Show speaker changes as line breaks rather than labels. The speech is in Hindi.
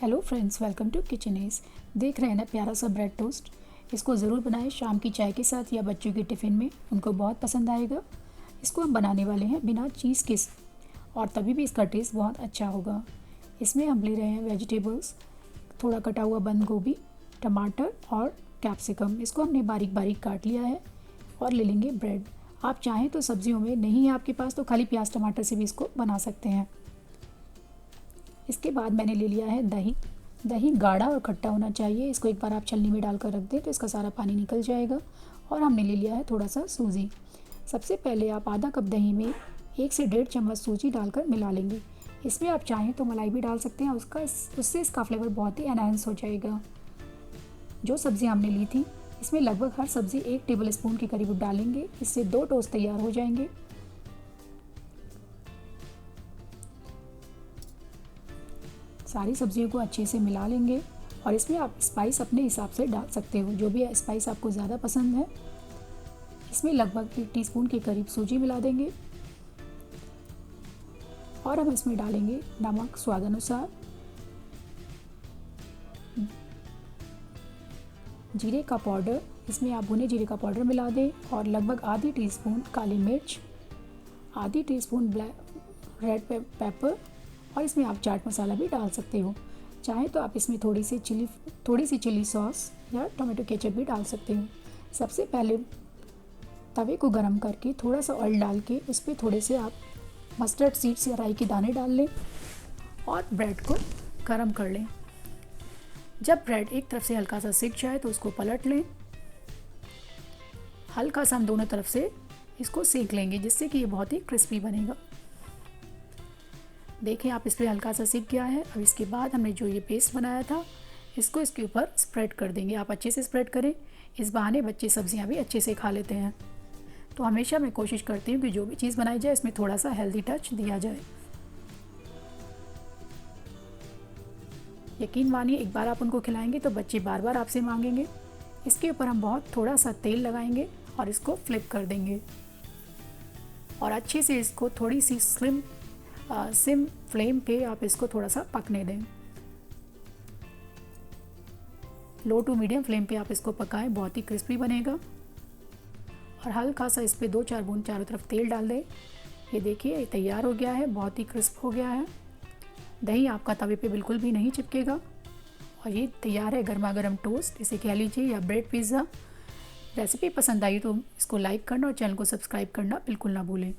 Hello friends, welcome to kitchen edge. देख रहे हैं ना प्यारा सा ब्रेड टोस्ट। इसको ज़रूर बनाएं शाम की चाय के साथ या बच्चों के टिफ़िन में, उनको बहुत पसंद आएगा। इसको हम बनाने वाले हैं बिना चीज़ के और तभी भी इसका टेस्ट बहुत अच्छा होगा। इसमें हम ले रहे हैं वेजिटेबल्स, थोड़ा कटा हुआ बंद गोभी, टमाटर और कैप्सिकम। इसको हमने बारीक बारीक काट लिया है और ले लेंगे ब्रेड। आप चाहें तो सब्जियों में नहीं है आपके पास तो खाली प्याज टमाटर से भी इसको बना सकते हैं। इसके बाद मैंने ले लिया है दही। दही गाढ़ा और खट्टा होना चाहिए। इसको एक बार आप छलनी में डालकर रख दें तो इसका सारा पानी निकल जाएगा। और हमने ले लिया है थोड़ा सा सूजी। सबसे पहले आप आधा कप दही में 1 से 1.5 चम्मच सूजी डालकर मिला लेंगे। इसमें आप चाहें तो मलाई भी डाल सकते हैं, उससे इसका फ्लेवर बहुत ही एनहांस हो जाएगा। जो सब्ज़ी हमने ली थी इसमें लगभग हर सब्ज़ी 1 टेबल स्पून के करीब डालेंगे। इससे 2 टोस्ट तैयार हो जाएंगे। सारी सब्जियों को अच्छे से मिला लेंगे और इसमें आप स्पाइस अपने हिसाब से डाल सकते हो, जो भी स्पाइस आपको ज़्यादा पसंद है। इसमें लगभग 1 टीस्पून के करीब सूजी मिला देंगे और हम इसमें डालेंगे नमक स्वाद अनुसार, जीरे का पाउडर। इसमें आप भुने जीरे का पाउडर मिला दें और लगभग आधी टीस्पून काली मिर्च, आधी टीस्पून रेड पेपर और इसमें आप चाट मसाला भी डाल सकते हो। चाहे तो आप इसमें थोड़ी सी चिली सॉस या टोमेटो केचप भी डाल सकते हो। सबसे पहले तवे को गरम करके थोड़ा सा ऑयल डाल के उस पर थोड़े से आप मस्टर्ड सीड्स या राई के दाने डाल लें और ब्रेड को गरम कर लें। जब ब्रेड एक तरफ से हल्का सा सिक जाए तो उसको पलट लें। हल्का सा हम दोनों तरफ से इसको सेक लेंगे जिससे कि ये बहुत ही क्रिस्पी बनेगा। देखें आप इस पर हल्का सा सिक गया है। अब इसके बाद हमने जो ये पेस्ट बनाया था इसको इसके ऊपर स्प्रेड कर देंगे। आप अच्छे से स्प्रेड करें, इस बहाने बच्चे सब्जियां भी अच्छे से खा लेते हैं। तो हमेशा मैं कोशिश करती हूँ कि जो भी चीज़ बनाई जाए इसमें थोड़ा सा हेल्दी टच दिया जाए। यकीन मानिए एक बार आप उनको खिलाएंगे तो बच्चे बार बार आपसे मांगेंगे। इसके ऊपर हम थोड़ा सा तेल लगाएंगे और इसको फ्लिप कर देंगे और अच्छे से इसको थोड़ी सी सिम फ्लेम पे आप इसको थोड़ा सा पकने दें। लो टू मीडियम फ्लेम पे आप इसको पकाएं, बहुत ही क्रिस्पी बनेगा। और हल्का सा इस पे 2-4 बूंद चारों तरफ तेल डाल दें। ये देखिए ये तैयार हो गया है, बहुत ही क्रिस्प हो गया है। दही आपका तवे पे बिल्कुल भी नहीं चिपकेगा और ये तैयार है गर्मा गर्म टोस्ट, इसे कह लीजिए, या ब्रेड पिज़्ज़ा। रेसिपी पसंद आई तो इसको लाइक करना और चैनल को सब्सक्राइब करना बिल्कुल ना भूलें।